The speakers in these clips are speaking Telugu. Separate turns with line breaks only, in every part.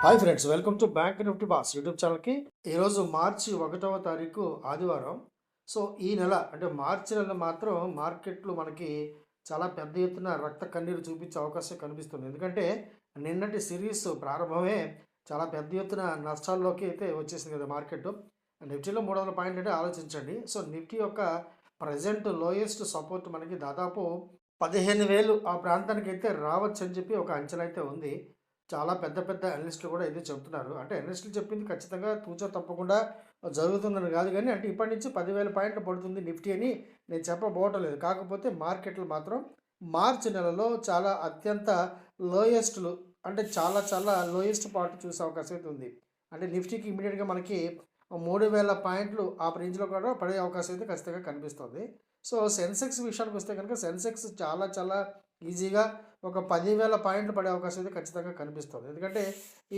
Hi friends, welcome to bank Nifty boss YouTube ఛానల్కి. ఈరోజు మార్చి 1వ తారీఖు ఆదివారం. సో ఈ నెల అంటే మార్చి నెల మాత్రం మార్కెట్లు మనకి చాలా పెద్ద ఎత్తున రక్త కన్నీరు చూపించే అవకాశం కనిపిస్తుంది. ఎందుకంటే నిన్నటి సిరీస్ ప్రారంభమే చాలా పెద్ద ఎత్తున నష్టాల్లోకి అయితే వచ్చేసింది కదా మార్కెట్. నిఫ్టీలో 300 పాయింట్లు అంటే ఆలోచించండి. సో నిఫ్టీ యొక్క ప్రజెంట్ లోయెస్ట్ సపోర్ట్ మనకి దాదాపు 15,000 ఆ ప్రాంతానికి అయితే రావచ్చు అని చెప్పి ఒక అంచనా అయితే ఉంది. చాలా పెద్ద పెద్ద అనలిస్టులు కూడా ఇదే చెప్తున్నారు. అంటే అనలిస్టులు చెప్పింది ఖచ్చితంగా తూచా తప్పకుండా జరుగుతుందని కాదు కానీ, అంటే ఇప్పటి నుంచి 10,000 పాయింట్లు పడుతుంది నిఫ్టీ అని నేను చెప్పబోవటం లేదు. కాకపోతే మార్కెట్లు మాత్రం మార్చి నెలలో చాలా అత్యంత లోయెస్ట్లు, అంటే చాలా చాలా లోయెస్ట్ పార్ట్ చూసే అవకాశం అయితే ఉంది. అంటే నిఫ్టీకి ఇమీడియట్గా మనకి 3,000 పాయింట్లు ఆ రేంజ్లో కూడా పడే అవకాశం అయితే ఖచ్చితంగా కనిపిస్తుంది. సో సెన్సెక్స్ విషయానికి వస్తే కనుక సెన్సెక్స్ చాలా చాలా ఈజీగా ఒక 10,000 పాయింట్లు పడే అవకాశం అయితే ఖచ్చితంగా కనిపిస్తుంది. ఎందుకంటే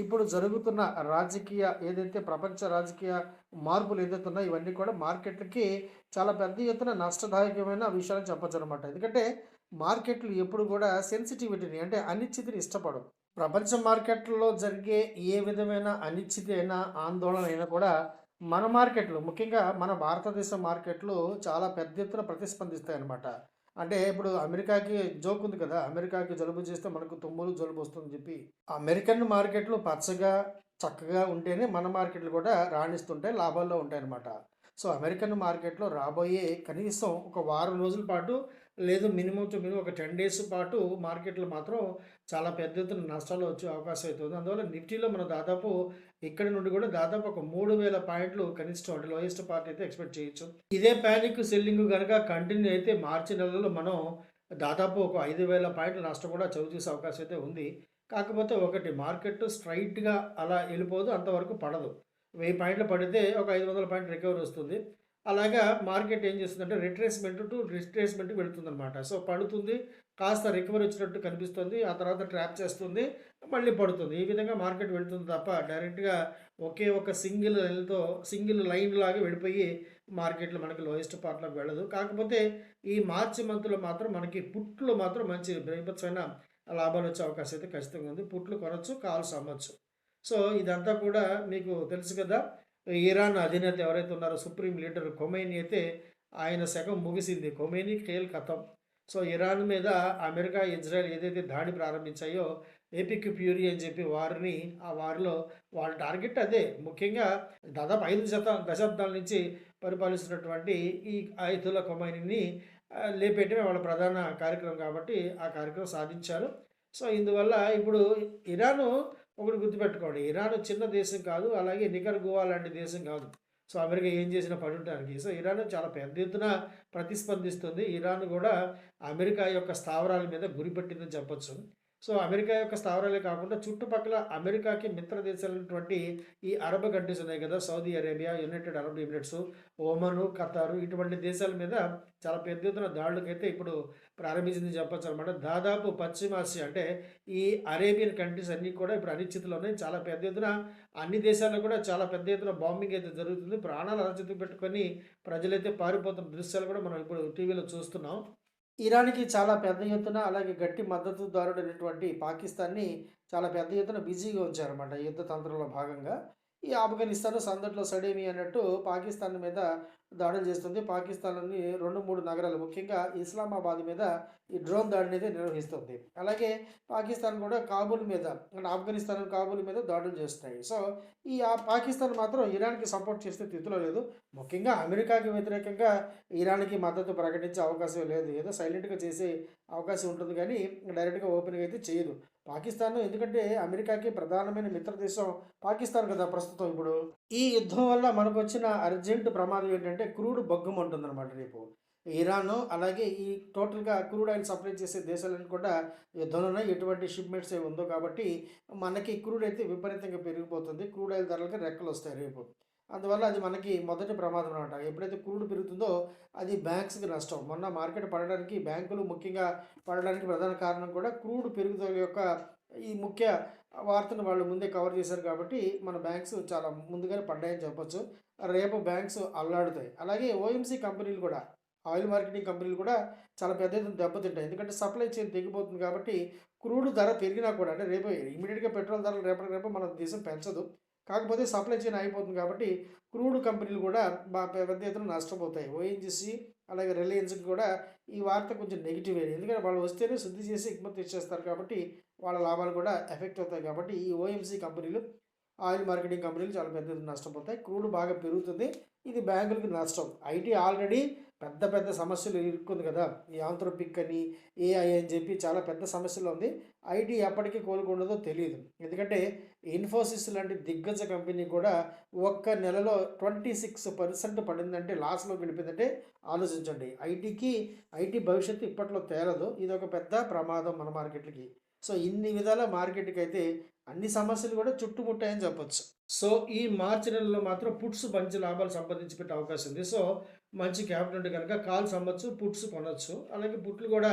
ఇప్పుడు జరుగుతున్న రాజకీయ ఏదైతే ప్రపంచ రాజకీయ మార్పులు ఏదైతే ఉన్నాయో ఇవన్నీ కూడా మార్కెట్లకి చాలా పెద్ద ఎత్తున నష్టదాయకమైన విషయాలని చెప్పొచ్చు అనమాట. ఎందుకంటే మార్కెట్లు ఎప్పుడు కూడా సెన్సిటివిటీని అంటే అనిశ్చితిని ఇష్టపడవు. ప్రపంచ మార్కెట్లలో జరిగే ఏ విధమైన అనిశ్చితి అయినా ఆందోళన అయినా కూడా మన మార్కెట్లు, ముఖ్యంగా మన భారతదేశం మార్కెట్లు చాలా పెద్ద ఎత్తున ప్రతిస్పందిస్తాయి అన్నమాట. అంటే ఇప్పుడు అమెరికాకి జోక్ ఉంది కదా! అమెరికాకి జలుబు చేస్తే మనకు తుమ్ములు, జలుబు వస్తుందని చెప్పి. అమెరికన్ మార్కెట్లు పచ్చగా, చక్కగా ఉంటేనే మన మార్కెట్లు కూడా రాణిస్తుంటాయి, లాభాల్లో ఉంటాయన్నమాట. సో, అమెరికన్ మార్కెట్‌లో రాబోయే కనీసం ఒక వారం రోజుల పాటు, లేదు మినిమమ్ టు మినిమమ్ ఒక 10 డేస్ పాటు మార్కెట్లు మాత్రం చాలా పెద్ద ఎత్తున నష్టాలు వచ్చే అవకాశం అయితే ఉంది. అందువల్ల నిఫ్టీలో మనం దాదాపు ఇక్కడి నుండి కూడా దాదాపు ఒక 3,000 పాయింట్లు కనిష్టం అంటే లోయెస్ట్ పార్ట్ అయితే ఎక్స్‌పెక్ట్ చేయొచ్చు. ఇదే పానిక్ సెల్లింగ్ గనక కంటిన్యూ అయితే మార్చి నెలలో మనం దాదాపు ఒక 5,000 పాయింట్ల నష్టం కూడా చవిచూసే అవకాశం అయితే ఉంది. కాకపోతే ఒకటి, మార్కెట్ స్ట్రెయిట్‌గా అలా వెళ్ళిపోదు, అంతవరకు పడదు. 1000 పాయింట్లు పడితే ఒక 500 పాయింట్ రికవరీ వస్తుంది. అలాగా మార్కెట్ ఏం చేస్తుందంటే రిట్రేస్‌మెంట్ టు రిట్రేస్‌మెంట్‌కి వెళ్తుందనమాట. సో, పడుతుంది, కాస్త రికవరీ వచ్చినట్టు కనిపిస్తుంది. ఆ తర్వాత ట్రాప్ చేస్తుంది, మళ్ళీ పడుతుంది. ఈ విధంగా మార్కెట్ వెళ్తుంది తప్ప డైరెక్ట్‌గా ఒకే ఒక సింగిల్ లైన్ లాగా వెళ్ళిపోయి మార్కెట్‌లో మనకి లోయెస్ట్ పార్ట్‌లోకి వెళ్ళదు. కాకపోతే ఈ మార్చి మంత్‌లో మాత్రం మనకి పుట్‌లో మాత్రం మంచి బీభత్సమైన లాభాలొచ్చే అవకాశం అయితే ఖచ్చితంగా ఉంది. పుట్లు కొనొచ్చు, కాల్స్ అమ్మొచ్చు. సో, ఇదంతా కూడా మీకు తెలుసు కదా! ఇరాన్ అధినేత ఎవరైతే ఉన్నారో సుప్రీం లీడర్ ఖొమైనీ అయితే ఆయన శకం ముగిసింది. ఖొమైనీ ఖేల్ ఖతం. సో, ఇరాన్ మీద అమెరికా, ఇజ్రాయెల్ ఏదైతే దాడి ప్రారంభించాయో ఎపిక్ ఫ్యూరీ అని చెప్పి వారిని, ఆ వారిలో వాళ్ళ టార్గెట్ అదే. ముఖ్యంగా దాదాపు 5 దశాబ్దాల నుంచి పరిపాలిస్తున్నటువంటి ఈ అయతుల్లా ఖొమైనీని లేపేయటమే వాళ్ళ ప్రధాన కార్యక్రమం కాబట్టి ఆ కార్యక్రమం సాధించారు. సో, ఇందువల్ల ఇప్పుడు ఇరాను ఒకటి గుర్తుపెట్టుకోండి. ఇరాన్ చిన్న దేశం కాదు. అలాగే నికర్గువా లాంటి దేశం కాదు. సో, అమెరికా ఏం చేసినా పడుంటానికి. సో, ఇరాన్ చాలా పెద్ద ఎత్తున ప్రతిస్పందిస్తుంది. ఇరాన్ గూడా అమెరికా యొక్క స్థావరాల మీద గురిపెట్టిందని చెప్పొచ్చు. సో, అమెరికా యొక్క స్థావరాలే కాకుండా చుట్టుపక్కల అమెరికాకి మిత్ర దేశాలైనటువంటి ఈ అరబ్ కంట్రీస్ ఉన్నాయి కదా! Saudi Arabia, United Arab Emirates, Oman, Qatar ఇటువంటి దేశాల మీద చాలా పెద్ద ఎత్తున దాడులకైతే ఇప్పుడు ప్రారంభించిందని చెప్పొచ్చనమాట. దాదాపు పశ్చిమాసియా అంటే ఈ అరేబియన్ కంట్రీస్ అన్నీ కూడా ఇప్పుడు అనిశ్చితిలో ఉన్నాయి. చాలా పెద్ద ఎత్తున అన్ని దేశాల్లో కూడా చాలా పెద్ద ఎత్తున బాంబింగ్ అయితే జరుగుతుంది. ప్రాణాలు అరచేతికి పెట్టుకొని ప్రజలైతే పారిపోతున్న దృశ్యాలు కూడా మనం ఇప్పుడు టీవీలో చూస్తున్నాం. ఇరాన్‌కి చాలా పెద్ద ఎత్తున, అలాగే గట్టి మద్దతుదారుడైనటువంటి పాకిస్తాన్‌ని చాలా పెద్ద ఎత్తున బిజీగా ఉంచారన్నమాట యుద్ధ తంత్రంలో భాగంగా. ఈ ఆఫ్ఘనిస్తాన్ సందట్లో సడేమి అన్నట్టు పాకిస్తాన్ మీద దాడులు చేస్తుంది. పాకిస్తాన్‌లోని 2, 3 నగరాలు, ముఖ్యంగా ఇస్లామాబాద్ మీద ఈ డ్రోన్ దాడినైతే నిర్వహిస్తుంది. అలాగే పాకిస్తాన్ కూడా కాబూల్ మీద, అంటే ఆఫ్ఘనిస్తాన్ కాబూల్ మీద దాడులు చేస్తున్నాయి. సో, పాకిస్తాన్ మాత్రం ఇరాన్‌కి సపోర్ట్ చేసే స్థితిలో లేదు. ముఖ్యంగా అమెరికాకి వ్యతిరేకంగా ఇరాన్‌కి మద్దతు ప్రకటించే అవకాశం లేదు. ఏదో సైలెంట్‌గా చేసే అవకాశం ఉంటుంది గానీ, డైరెక్ట్‌గా ఓపెన్‌గా అయితే చేయదు. పాకిస్తాన్ ఎందుకంటే అమెరికాకి ప్రధానమైన మిత్ర దేశం పాకిస్తాన్ కదా ప్రస్తుతం ఇప్పుడు. ఈ యుద్ధం వల్ల మనకొచ్చిన అర్జెంట్ ప్రమాదం ఏంటంటే క్రూడ్ బగ్గుమంటుందనమాట రేపు. ఇరాను, అలాగే ఈ టోటల్‌గా క్రూడ్ ఆయిల్ సప్లై చేసే దేశాలన్నీ కూడా యుద్ధంలో ఉన్నాయి. ఎటువంటి షిప్‌మెంట్స్ ఏమి ఉందో కాబట్టి మనకి క్రూడ్ అయితే విపరీతంగా పెరిగిపోతుంది. క్రూడ్ ఆయిల్ ధరలకి రెక్కలొస్తాయి రేపు. అందువల్ల అది మనకి మొదటి ప్రమాదం అనమాట. ఎప్పుడైతే క్రూడ్ పెరుగుతుందో అది బ్యాంక్స్‌కి నష్టం. మొన్న మార్కెట్ పడడానికి, బ్యాంకులు ముఖ్యంగా పడడానికి ప్రధాన కారణం కూడా క్రూడ్ పెరుగుదల యొక్క ఈ ముఖ్య వార్తను వాళ్ళు ముందే కవర్ చేశారు కాబట్టి మన బ్యాంక్స్ చాలా ముందుగానే పడ్డాయని చెప్పొచ్చు. రేపు బ్యాంక్స్ అల్లాడుతాయి. అలాగే ఓఎంసీ కంపెనీలు కూడా, ఆయిల్ మార్కెటింగ్ కంపెనీలు కూడా చాలా పెద్ద ఎత్తున దెబ్బతింటాయి. ఎందుకంటే సప్లై చైన్ తెగిపోతుంది కాబట్టి క్రూడ్ ధర పెరిగినా కూడా అంటే రేపు ఇమ్మీడియట్‌గా పెట్రోల్ ధరలు రేపటికి రేపు మన దేశం పెంచదు. కాకపోతే సప్లై చైన్ అయిపోతుంది కాబట్టి క్రూడ్ కంపెనీలు కూడా పెద్ద ఎత్తున నష్టపోతాయి. ఓఎన్‌జీసీ అలాగే రిలయన్స్‌కి కూడా ఈ వార్త కొంచెం నెగెటివే. ఎందుకంటే వాళ్ళు వస్తేనే శుద్ధి చేసి ఎగుమతి తెచ్చేస్తారు కాబట్టి వాళ్ళ లాభాలు కూడా ఎఫెక్ట్ అవుతాయి కాబట్టి ఈ ఓఎంసీ కంపెనీలు, ఆయిల్ మార్కెటింగ్ కంపెనీలు చాలా పెద్ద ఎత్తున నష్టపోతాయి. క్రూడ్ బాగా పెరుగుతుంది. ఇది బ్యాంకులకి నష్టం. ఐటీ ఆల్రెడీ పెద్ద పెద్ద సమస్యలు ఇరుక్కుంది కదా! ఈ ఆంథ్రోపిక్ అని, ఏఐ అని చెప్పి చాలా పెద్ద సమస్యలో ఉంది. ఐటీ ఎప్పటికి కోలుకుండదో తెలీదు. ఎందుకంటే ఇన్ఫోసిస్ లాంటి దిగ్గజ కంపెనీ కూడా ఒక్క నెలలో 26% పడిందంటే లాస్‌లోకి వెళ్ళిపోయిందంటే ఆలోచించండి. ఐటీ భవిష్యత్తు ఇప్పట్లో తేలదు. ఇదొక పెద్ద ప్రమాదం మన మార్కెట్‌లకి. సో, ఇన్ని విధాల మార్కెట్‌కైతే అన్ని సమస్యలు కూడా చుట్టుముట్టాయని చెప్పొచ్చు. సో, ఈ మార్చి నెలలో మాత్రం పుట్స్ మంచి లాభాలు సంపాదించి పెట్టే అవకాశం ఉంది. సో, మంచి క్యాపిటల్ ఉంటే గనక కాల్స్ అమ్మొచ్చు, పుట్స్ కొనొచ్చు. అలాగే పుట్లు కూడా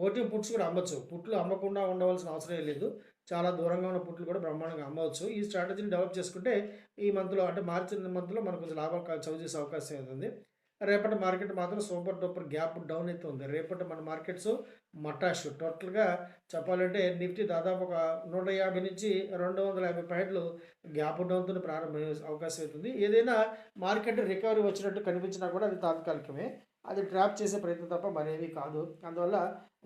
ఓటీఎం పుట్స్ కూడా అమ్మొచ్చు. పుట్లు అమ్మకుండా ఉండవలసిన అవసరమే లేదు. చాలా దూరంగా ఉన్న పుట్లు కూడా బ్రహ్మాండంగా అమ్మవచ్చు. ఈ స్ట్రాటజీని డెవలప్ చేసుకుంటే ఈ మంత్‌లో అంటే మార్చి మంత్‌లో మనకు కొంచెం లాభాలు చవిచూసే అవకాశం అయితే ఉంది. రేపటి మార్కెట్ మాత్రం సూపర్ డూపర్ గ్యాప్ డౌన్ అయితే ఉంది. రేపటి మన మార్కెట్స్ మటాష్ టోటల్‌గా చెప్పాలంటే నిఫ్టీ దాదాపు ఒక 150-250 పాయింట్లు గ్యాప్ డౌన్‌తోనే ప్రారంభమయ్యే అవకాశం అవుతుంది. ఏదైనా మార్కెట్ రికవరీ వచ్చినట్టు కనిపించినా కూడా అది తాత్కాలికమే. అది ట్రాప్ చేసే ప్రయత్నం తప్ప మరేమీ కాదు. అందువల్ల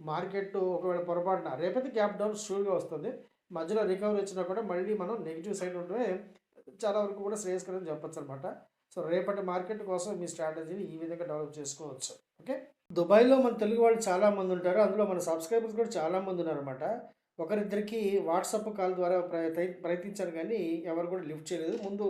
మార్కెట్ ఒకవేళ పొరపాటున రేపటి గ్యాప్ డౌన్ షూర్‌గా వస్తుంది. మధ్యలో రికవరీ వచ్చినా కూడా మళ్ళీ మనం నెగెటివ్ సైడ్ ఉండడమే చాలా వరకు కూడా శ్రేయస్కరం అని చెప్పొచ్చనమాట. సో, రేపటి మార్కెట్ కోసం మీ స్ట్రాటజీని ఈ విధంగా డెవలప్ చేసుకోవచ్చు. ఓకే. దుబాయ్‌లో మన తెలుగు వాళ్ళు చాలామంది ఉంటారు. అందులో మన సబ్‌స్క్రైబర్స్ కూడా చాలామంది ఉన్నారనమాట. ఒకరిద్దరికి వాట్సాప్ కాల్ ద్వారా ప్రయత్నించాను గానీ ఎవరు కూడా లిఫ్ట్ చేయలేదు. ముందు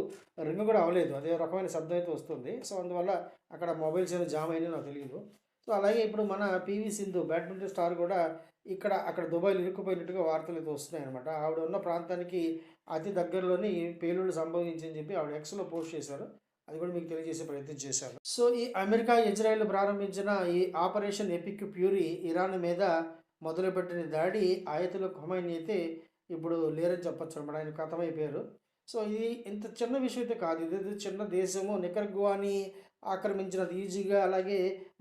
రింగ్ కూడా అవ్వలేదు. అదే రకమైన శబ్దం అయితే వస్తుంది. సో, అందువల్ల అక్కడ మొబైల్స్ ఏమైనా జామ్ అయినాయో నాకు తెలీదు. సో, అలాగే ఇప్పుడు మన పీవీ సింధు బ్యాడ్మింటన్ స్టార్ కూడా అక్కడ దుబాయ్‌లో ఇరుక్కుపోయినట్టుగా వార్తలైతే వస్తున్నాయనమాట. ఆవిడ ఉన్న ప్రాంతానికి అతి దగ్గరలోని పేలుడు సంభవించిందని చెప్పి ఆవిడ ఎక్స్‌లో పోస్ట్ చేశారు. అది కూడా మీకు తెలియజేసే ప్రయత్నం చేశాను. సో, ఈ అమెరికా, ఇజ్రాయెల్ ప్రారంభించిన ఈ ఆపరేషన్ ఎపిక్ ఫ్యూరీ ఇరాన్ మీద మొదలుపెట్టిన దాడి ఆయతుల ఖొమైనీ అయితే ఇప్పుడు లేరని చెప్పొచ్చనమాట. ఆయన ఖతమైపోయారు. సో, ఇది ఇంత చిన్న విషయం అయితే కాదు. ఇదేదో చిన్న దేశము నికరగ్వాని ఆక్రమించినంత ఈజీగా, అలాగే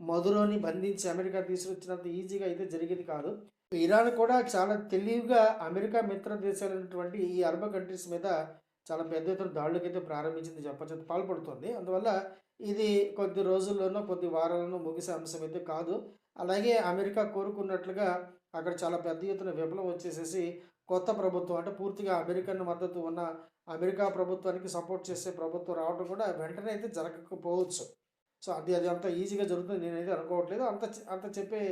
మదురోని బంధించి అమెరికా తీసుకొచ్చినంత ఈజీగా అయితే జరిగేది కాదు. ఇరాన్ కూడా చాలా తెలివిగా అమెరికా మిత్ర దేశాలైనటువంటి ఈ అరబ్ కంట్రీస్ మీద చాలా పెద్ద ఎత్తున దాడులకైతే ప్రారంభించింది చెప్పొచ్చు. పాల్పడుతుంది. అందువల్ల ఇది కొద్ది రోజుల్లోనో, కొద్ది వారాల్లోనో ముగిసే అంశం అయితే కాదు. అలాగే అమెరికా కోరుకున్నట్లుగా అక్కడ చాలా పెద్ద ఎత్తున విప్లవం వచ్చేసేసి కొత్త ప్రభుత్వం అంటే పూర్తిగా అమెరికన్ మద్దతు ఉన్న అమెరికా ప్రభుత్వానికి సపోర్ట్ చేసే ప్రభుత్వం రావడం కూడా వెంటనే అయితే జరగకపోవచ్చు. సో, అది అంత ఈజీగా జరుగుతుంది నేనైతే అనుకోవట్లేదు. అంత చెప్పే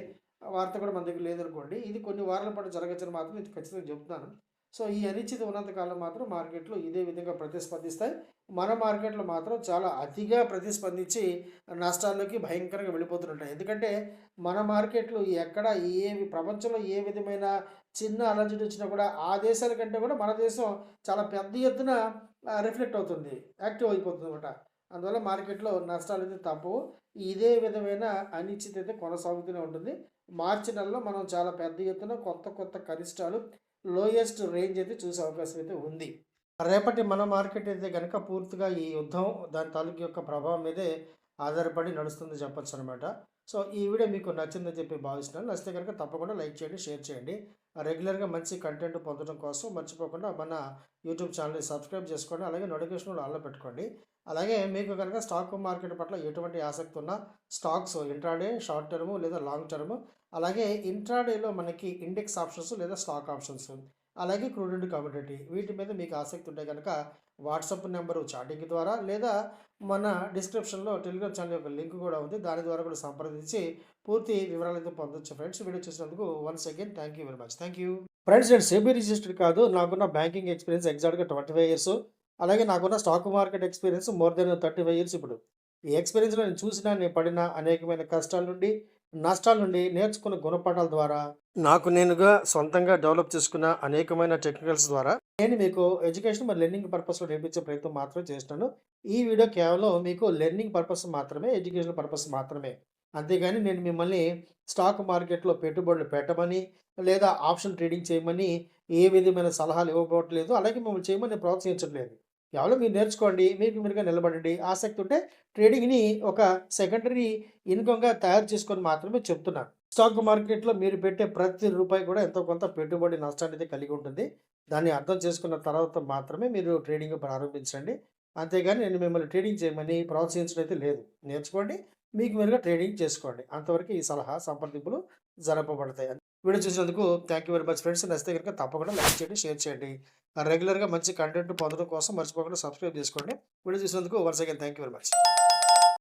వార్త కూడా మన దగ్గర లేదనుకోండి. ఇది కొన్ని వారాల పాటు జరగచ్చని మాత్రం నేను ఖచ్చితంగా చెప్తున్నాను. సో, ఈ అనిశ్చితి ఉన్నంత కాలం మాత్రం మార్కెట్లు ఇదే విధంగా ప్రతిస్పందిస్తాయి. మన మార్కెట్లు మాత్రం చాలా అతిగా ప్రతిస్పందించి నష్టాల్లోకి భయంకరంగా వెళ్ళిపోతుంటాయి. ఎందుకంటే మన మార్కెట్లు ఎక్కడ ప్రపంచంలో ఏ విధమైన చిన్న అలజడి వచ్చినా కూడా ఆ దేశాల కంటే కూడా మన దేశం చాలా పెద్ద ఎత్తున రిఫ్లెక్ట్ అవుతుంది. యాక్టివ్ అయిపోతుందన్నమాట. అందువల్ల మార్కెట్‌లో నష్టాలైతే తప్పవు. ఇదే విధమైన అనిశ్చితత కొనసాగుతూనే ఉంటుంది. మార్చి నెలలో మనం చాలా పెద్ద ఎత్తున కొత్త కనిష్టాలు, లోయెస్ట్ రేంజ్ అయితే చూసే అవకాశం అయితే ఉంది. రేపటి మన మార్కెట్ అయితే గనక పూర్తిగా ఈ యుద్ధం దాని తాలూకు యొక్క ప్రభావం మీదే ఆధారపడి నడుస్తుంది చెప్పొచ్చనమాట. సో, ఈ వీడియో మీకు నచ్చిందని చెప్పి భావిస్తున్నాను. నచ్చితే గనక తప్పకుండా లైక్ చేయండి, షేర్ చేయండి. రెగ్యులర్‌గా మంచి కంటెంట్ పొందడం కోసం మర్చిపోకుండా మన యూట్యూబ్ ఛానల్‌ని సబ్స్క్రైబ్ చేసుకోండి. అలాగే నోటిఫికేషన్లు ఆన్‌లో పెట్టుకోండి. అలాగే మీకు గనక స్టాక్ మార్కెట్ పట్ల ఎటువంటి ఆసక్తి ఉన్నా స్టాక్స్ ఇంట్రాడే, షార్ట్ టర్మ్ లేదా లాంగ్ టర్మ్, అలాగే ఇంట్రాడేలో మనకి ఇండెక్స్ ఆప్షన్స్ లేదా స్టాక్ ఆప్షన్స్, అలాగే క్రూడ్ అండ్ కమోడిటీ వీటి మీద మీకు ఆసక్తి ఉంటే కనుక వాట్సాప్ నెంబరు చాటింగ్ ద్వారా లేదా మన డిస్క్రిప్షన్లో టెలిగ్రామ్ ఛానల్ యొక్క లింక్ కూడా ఉంది. దాని ద్వారా కూడా సంప్రదించి పూర్తి వివరాలు అయితే పొందొచ్చు ఫ్రెండ్స్. వీడియో చూసినందుకు once again thank you very much. Thank you friends. నేను సెబీ రిజిస్టర్డ్ కాదు. నాకున్న బ్యాంకింగ్ ఎక్స్పీరియన్స్ ఎగ్జాక్ట్గా 25 ఇయర్స్. అలాగే నాకున్న stock market experience more than 35 years ఇప్పుడు. ఈ ఎక్స్పీరియన్స్‌లో నేను పడిన అనేకమైన కష్టాల నుండి, నష్టాల నుండి నేర్చుకున్న గుణపాఠాల ద్వారా నాకు నేనుగా సొంతంగా డెవలప్ చేసుకున్న అనేకమైన టెక్నికల్స్ ద్వారా నేను మీకు ఎడ్యుకేషన్ మరియు లెర్నింగ్ పర్పస్‌లో నేర్పించే ప్రయత్నం మాత్రమే చేస్తున్నాను. ఈ వీడియో కేవలం మీకు లెర్నింగ్ పర్పస్ మాత్రమే, ఎడ్యుకేషన్ పర్పస్ మాత్రమే. అంతేగాని నేను మిమ్మల్ని స్టాక్ మార్కెట్‌లో పెట్టుబడులు పెట్టమని, లేదా ఆప్షన్ ట్రేడింగ్ చేయమని ఏ విధమైన సలహాలు ఇవ్వబోట్లేదు. అలాగే మిమ్మల్ని చేయమని నేను ప్రోత్సహించట్లేదు. కేవలం మీరు నేర్చుకోండి. మీకు మీరుగా నిలబడండి. ఆసక్తి ఉంటే ట్రేడింగ్‌ని ఒక సెకండరీ ఇన్‌కమ్‌గా తయారు చేసుకొని మాత్రమే చెప్తున్నాను. స్టాక్ మార్కెట్‌లో మీరు పెట్టే ప్రతి రూపాయి కూడా ఎంతో కొంత పెట్టుబడి నష్టాన్నయితే కలిగి ఉంటుంది. దాన్ని అర్థం చేసుకున్న తర్వాత మాత్రమే మీరు ట్రేడింగ్ ప్రారంభించండి. అంతేగాని నేను మిమ్మల్ని ట్రేడింగ్ చేయమని ప్రోత్సహించడం అయితే లేదు. నేర్చుకోండి. మీకు మీరుగా ట్రేడింగ్ చేసుకోండి. అంతవరకు ఈ సలహా సంప్రదింపులు జరపబడతాయి. వీడియో చూసినందుకు thank you very much friends. నచ్చితే గనుక తప్పకుండా లైక్ చేయండి, షేర్ చేయండి. రెగ్యులర్‌గా మంచి కంటెంట్ పొందడం కోసం మర్చిపోకుండా సబ్స్క్రైబ్ చేసుకోండి. వీడియో చూసినందుకు once again thank you very much.